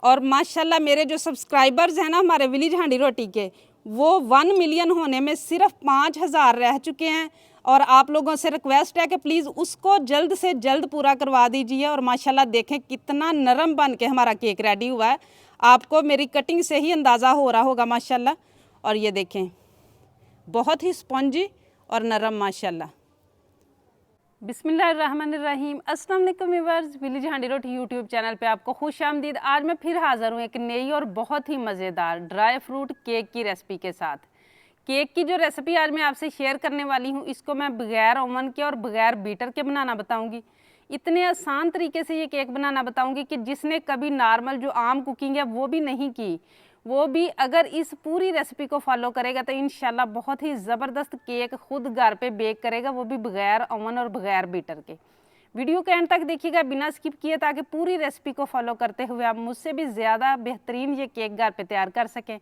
और माशाल्लाह मेरे जो सब्सक्राइबर्स हैं ना हमारे विलेज हांडी रोटी के, वो 1 मिलियन होने में सिर्फ 5,000 रह चुके हैं। और आप लोगों से रिक्वेस्ट है कि प्लीज़ उसको जल्द से जल्द पूरा करवा दीजिए। और माशाल्लाह देखें कितना नरम बन के हमारा केक रेडी हुआ है, आपको मेरी कटिंग से ही अंदाज़ा हो रहा होगा माशाल्लाह। और ये देखें बहुत ही स्पॉन्जी और नरम माशाल्लाह। बिस्मिल्लाहिर्रहमानिर्रहीम। अस्सलाम वालेकुम व्यूअर्स, विलेज हांडी रोटी यूट्यूब चैनल पे आपको खुश आमदीद। आज मैं फिर हाज़िर हूँ एक नई और बहुत ही मज़ेदार ड्राई फ्रूट केक की रेसिपी के साथ। केक की जो रेसिपी आज मैं आपसे शेयर करने वाली हूँ, इसको मैं बगैर ओवन के और बगैर बीटर के बनाना बताऊँगी। इतने आसान तरीके से ये केक बनाना बताऊँगी कि जिसने कभी नॉर्मल जो आम कुकिंग है वो भी नहीं की, वो भी अगर इस पूरी रेसिपी को फॉलो करेगा तो इंशाल्लाह बहुत ही ज़बरदस्त केक खुद घर पे बेक करेगा, वो भी बगैर ओवन और बगैर बीटर के। वीडियो के एंड तक देखिएगा बिना स्किप किए, ताकि पूरी रेसिपी को फॉलो करते हुए आप मुझसे भी ज़्यादा बेहतरीन ये केक घर पे तैयार कर सकें।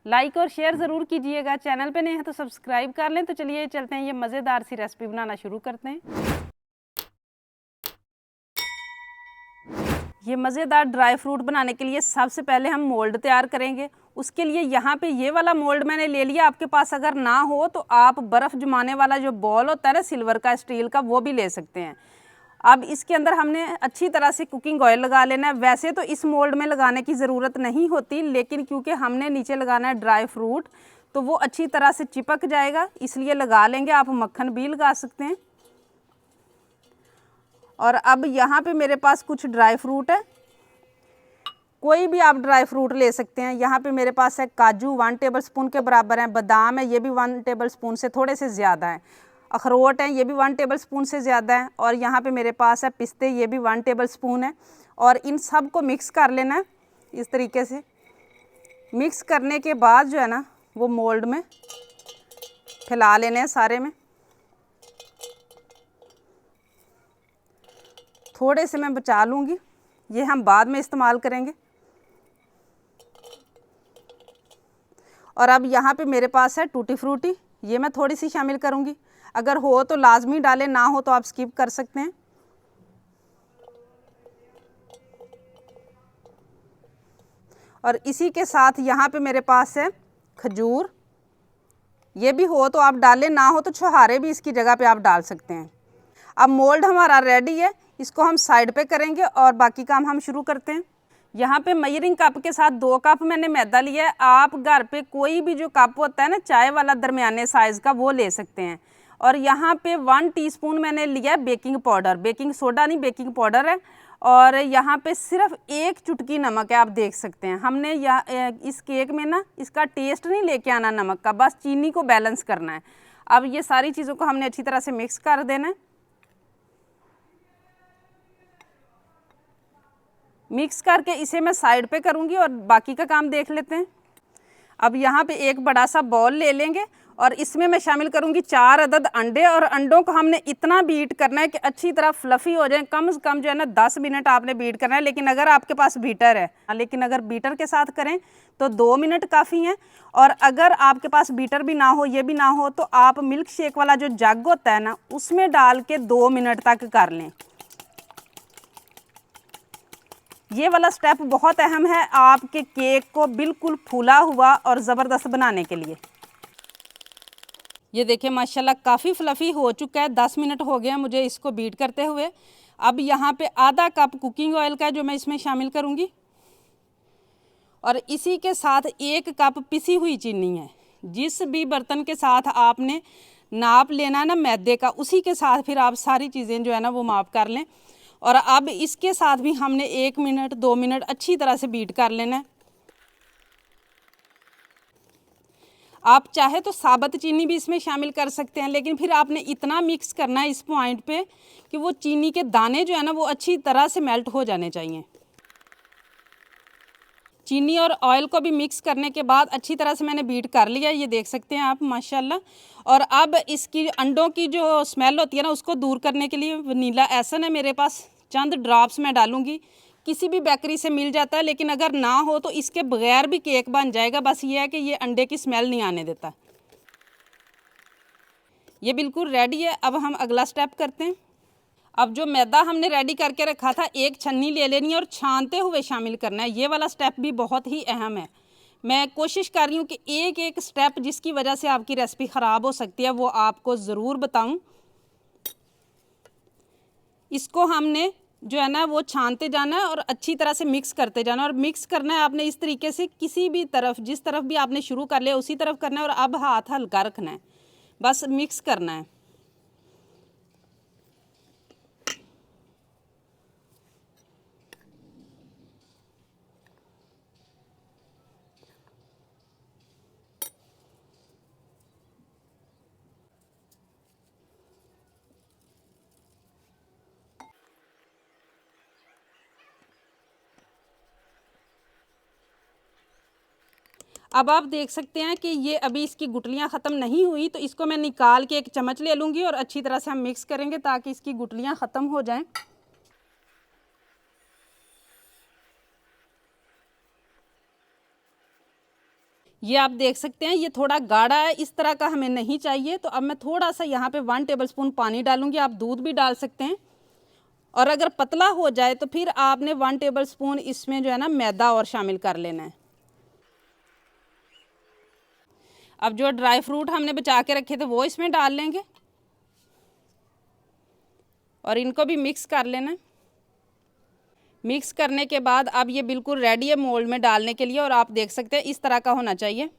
लाइक और शेयर ज़रूर कीजिएगा, चैनल पे नए हैं तो सब्सक्राइब कर लें। तो चलिए चलते हैं, ये मज़ेदार सी रेसिपी बनाना शुरू करते हैं। ये मज़ेदार ड्राई फ्रूट बनाने के लिए सबसे पहले हम मोल्ड तैयार करेंगे। उसके लिए यहाँ पे ये वाला मोल्ड मैंने ले लिया। आपके पास अगर ना हो तो आप बर्फ़ जमाने वाला जो बॉल होता है ना सिल्वर का, स्टील का, वो भी ले सकते हैं। अब इसके अंदर हमने अच्छी तरह से कुकिंग ऑयल लगा लेना है। वैसे तो इस मोल्ड में लगाने की ज़रूरत नहीं होती, लेकिन क्योंकि हमने नीचे लगाना है ड्राई फ्रूट तो वो अच्छी तरह से चिपक जाएगा, इसलिए लगा लेंगे। आप मक्खन भी लगा सकते हैं। और अब यहाँ पे मेरे पास कुछ ड्राई फ्रूट है, कोई भी आप ड्राई फ्रूट ले सकते हैं। यहाँ पे मेरे पास है काजू 1 टेबलस्पून के बराबर है, बादाम है ये भी 1 टेबलस्पून से थोड़े से ज़्यादा है, अखरोट है ये भी 1 टेबलस्पून से ज़्यादा है, और यहाँ पे मेरे पास है पिस्ते, ये भी 1 टेबलस्पून है। और इन सब को मिक्स कर लेना है इस तरीके से। मिक्स करने के बाद जो है ना वो मोल्ड में फैला लेने हैं सारे में। थोड़े से मैं बचा लूँगी, ये हम बाद में इस्तेमाल करेंगे। और अब यहाँ पे मेरे पास है टूटी फ्रूटी, ये मैं थोड़ी सी शामिल करूँगी। अगर हो तो लाजमी डालें, ना हो तो आप स्किप कर सकते हैं। और इसी के साथ यहाँ पे मेरे पास है खजूर, ये भी हो तो आप डालें, ना हो तो छुहारे भी इसकी जगह पे आप डाल सकते हैं। अब मोल्ड हमारा रेडी है, इसको हम साइड पे करेंगे और बाकी काम हम शुरू करते हैं। यहाँ पे मेजरिंग कप के साथ 2 कप मैंने मैदा लिया है। आप घर पे कोई भी जो कप होता है ना चाय वाला दरमियाने साइज़ का, वो ले सकते हैं। और यहाँ पे 1 टीस्पून मैंने लिया है बेकिंग पाउडर, बेकिंग सोडा नहीं बेकिंग पाउडर है। और यहाँ पे सिर्फ 1 चुटकी नमक है, आप देख सकते हैं। हमने इस केक में ना इसका टेस्ट नहीं लेके आना नमक का, बस चीनी को बैलेंस करना है। अब ये सारी चीज़ों को हमने अच्छी तरह से मिक्स कर देना है। मिक्स करके इसे मैं साइड पे करूँगी और बाकी का काम देख लेते हैं। अब यहाँ पे एक बड़ा सा बॉल ले लेंगे और इसमें मैं शामिल करूँगी 4 अदद अंडे। और अंडों को हमने इतना बीट करना है कि अच्छी तरह फ्लफ़ी हो जाए। कम से कम जो है ना 10 मिनट आपने बीट करना है, लेकिन अगर आपके पास बीटर है, लेकिन अगर बीटर के साथ करें तो 2 मिनट काफ़ी हैं। और अगर आपके पास बीटर भी ना हो, ये भी ना हो, तो आप मिल्क शेक वाला जो जग होता है ना उसमें डाल के 2 मिनट तक कर लें। ये वाला स्टेप बहुत अहम है आपके केक को बिल्कुल फूला हुआ और ज़बरदस्त बनाने के लिए। ये देखिए माशाल्लाह काफ़ी फ्लफ़ी हो चुका है। 10 मिनट हो गए हैं मुझे इसको बीट करते हुए। अब यहाँ पे आधा कप कुकिंग ऑयल का जो मैं इसमें शामिल करूँगी, और इसी के साथ 1 कप पिसी हुई चीनी है। जिस भी बर्तन के साथ आपने नाप लेना है ना मैदे का, उसी के साथ फिर आप सारी चीज़ें जो है ना वो माप कर लें। और अब इसके साथ भी हमने 1 मिनट 2 मिनट अच्छी तरह से बीट कर लेना है। आप चाहे तो साबुत चीनी भी इसमें शामिल कर सकते हैं, लेकिन फिर आपने इतना मिक्स करना है इस पॉइंट पे कि वो चीनी के दाने जो है ना वो अच्छी तरह से मेल्ट हो जाने चाहिए। चीनी और ऑयल को भी मिक्स करने के बाद अच्छी तरह से मैंने बीट कर लिया, ये देख सकते हैं आप माशाल्लाह। और अब इसकी अंडों की जो स्मेल होती है ना उसको दूर करने के लिए वनीला एसन है मेरे पास, चंद ड्रॉप्स मैं डालूंगी। किसी भी बेकरी से मिल जाता है, लेकिन अगर ना हो तो इसके बगैर भी केक बन जाएगा। बस ये है कि ये अंडे की स्मेल नहीं आने देता। ये बिल्कुल रेडी है। अब हम अगला स्टेप करते हैं। अब जो मैदा हमने रेडी करके रखा था, एक छन्नी ले लेनी है और छानते हुए शामिल करना है। ये वाला स्टेप भी बहुत ही अहम है। मैं कोशिश कर रही हूँ कि एक एक स्टेप जिसकी वजह से आपकी रेसिपी ख़राब हो सकती है वो आपको ज़रूर बताऊँ। इसको हमने जो है ना वो छानते जाना है और अच्छी तरह से मिक्स करते जाना है। और मिक्स करना है आपने इस तरीके से, किसी भी तरफ, जिस तरफ भी आपने शुरू कर लिया उसी तरफ करना है। और अब हाथ हल्का रखना है, बस मिक्स करना है। अब आप देख सकते हैं कि ये अभी इसकी गुठलियाँ ख़त्म नहीं हुई, तो इसको मैं निकाल के एक चम्मच ले लूँगी और अच्छी तरह से हम मिक्स करेंगे ताकि इसकी गुठलियाँ ख़त्म हो जाएं। ये आप देख सकते हैं ये थोड़ा गाढ़ा है, इस तरह का हमें नहीं चाहिए। तो अब मैं थोड़ा सा यहाँ पे 1 टेबलस्पून पानी डालूँगी। आप दूध भी डाल सकते हैं। और अगर पतला हो जाए तो फिर आपने 1 टेबलस्पून इसमें जो है ना मैदा और शामिल कर लेना है। अब जो ड्राई फ्रूट हमने बचा के रखे थे वो इसमें डाल लेंगे और इनको भी मिक्स कर लेना है। मिक्स करने के बाद अब ये बिल्कुल रेडी है मोल्ड में डालने के लिए। और आप देख सकते हैं इस तरह का होना चाहिए।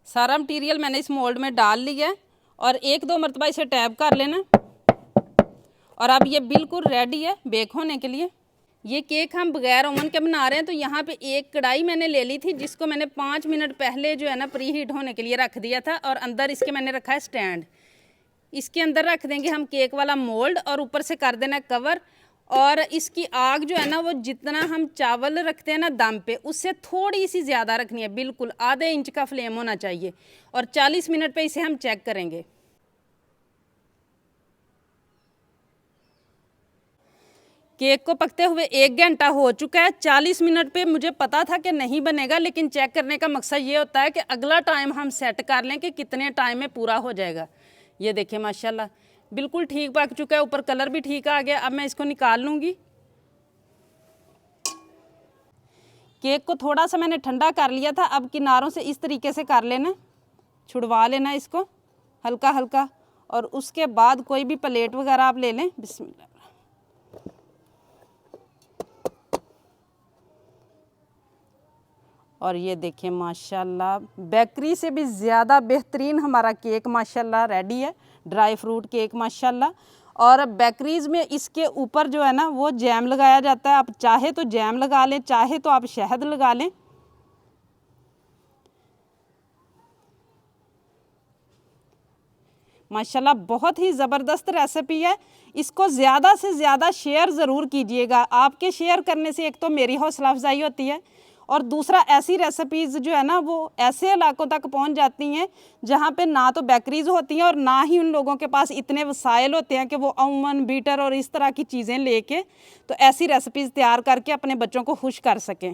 सारा मटेरियल मैंने इस मोल्ड में डाल लिया है और 1-2 मरतबा इसे टैप कर लेना। और अब ये बिल्कुल रेडी है बेक होने के लिए। ये केक हम बगैर ओवन के बना रहे हैं। तो यहाँ पे एक कढ़ाई मैंने ले ली थी जिसको मैंने 5 मिनट पहले जो है ना प्री हीट होने के लिए रख दिया था। और अंदर इसके मैंने रखा है स्टैंड। इसके अंदर रख देंगे हम केक वाला मोल्ड और ऊपर से कर देना कवर। और इसकी आग जो है ना वो जितना हम चावल रखते हैं ना दम पे, उससे थोड़ी सी ज़्यादा रखनी है। बिल्कुल आधे इंच का फ्लेम होना चाहिए। और 40 मिनट पे इसे हम चेक करेंगे। केक को पकते हुए 1 घंटा हो चुका है। 40 मिनट पे मुझे पता था कि नहीं बनेगा, लेकिन चेक करने का मकसद ये होता है कि अगला टाइम हम सेट कर लें कि कितने टाइम में पूरा हो जाएगा। ये देखिए माशाल्लाह बिल्कुल ठीक पक चुका है, ऊपर कलर भी ठीक आ गया। अब मैं इसको निकाल लूँगी। केक को थोड़ा सा मैंने ठंडा कर लिया था। अब किनारों से इस तरीके से कर लेना, छुड़वा लेना इसको हल्का हल्का। और उसके बाद कोई भी प्लेट वगैरह आप ले लें। बिस्मिल्लाह। और ये देखिए माशाल्लाह बेकरी से भी ज़्यादा बेहतरीन हमारा केक माशाल्लाह रेडी है। ड्राई फ्रूट केक माशाल्लाह। और बेकरीज़ में इसके ऊपर जो है ना वो जैम लगाया जाता है। आप चाहे तो जैम लगा लें, चाहे तो आप शहद लगा लें। माशाल्लाह बहुत ही ज़बरदस्त रेसिपी है। इसको ज़्यादा से ज़्यादा शेयर ज़रूर कीजिएगा। आपके शेयर करने से एक तो मेरी हौसला अफजाई होती है और दूसरा ऐसी रेसिपीज़ जो है ना वो ऐसे इलाकों तक पहुंच जाती हैं जहां पे ना तो बेकरीज़ होती हैं और ना ही उन लोगों के पास इतने वसाइल होते हैं कि वो ओवन, बीटर और इस तरह की चीज़ें लेके तो ऐसी रेसिपीज़ तैयार करके अपने बच्चों को खुश कर सकें।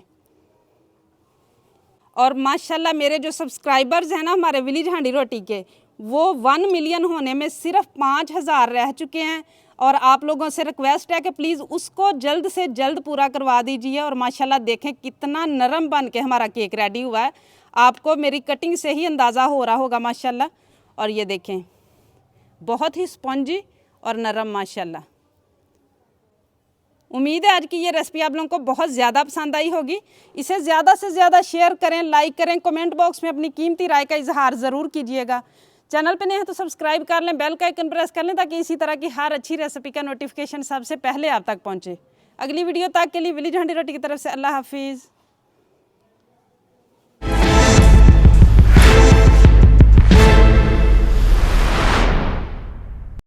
और माशाल्लाह मेरे जो सब्सक्राइबर्स हैं ना हमारे विलेज हांडी रोटी के, वो 1 मिलियन होने में सिर्फ 5000 रह चुके हैं। और आप लोगों से रिक्वेस्ट है कि प्लीज़ उसको जल्द से जल्द पूरा करवा दीजिए। और माशाल्लाह देखें कितना नरम बन के हमारा केक रेडी हुआ है। आपको मेरी कटिंग से ही अंदाज़ा हो रहा होगा माशाल्लाह। और ये देखें बहुत ही स्पॉन्जी और नरम माशाल्लाह। उम्मीद है आज की ये रेसिपी आप लोगों को बहुत ज़्यादा पसंद आई होगी। इसे ज़्यादा से ज़्यादा शेयर करें, लाइक करें, कमेंट बॉक्स में अपनी कीमती राय का इजहार ज़रूर कीजिएगा। चैनल पे नए हैं तो सब्सक्राइब कर लें, बेल का आइकन प्रेस कर लें ताकि इसी तरह की हर अच्छी रेसिपी का नोटिफिकेशन सबसे पहले आप तक पहुंचे। अगली वीडियो तक के लिए विलेज हांडी रोटी की तरफ से अल्लाह हाफिज़।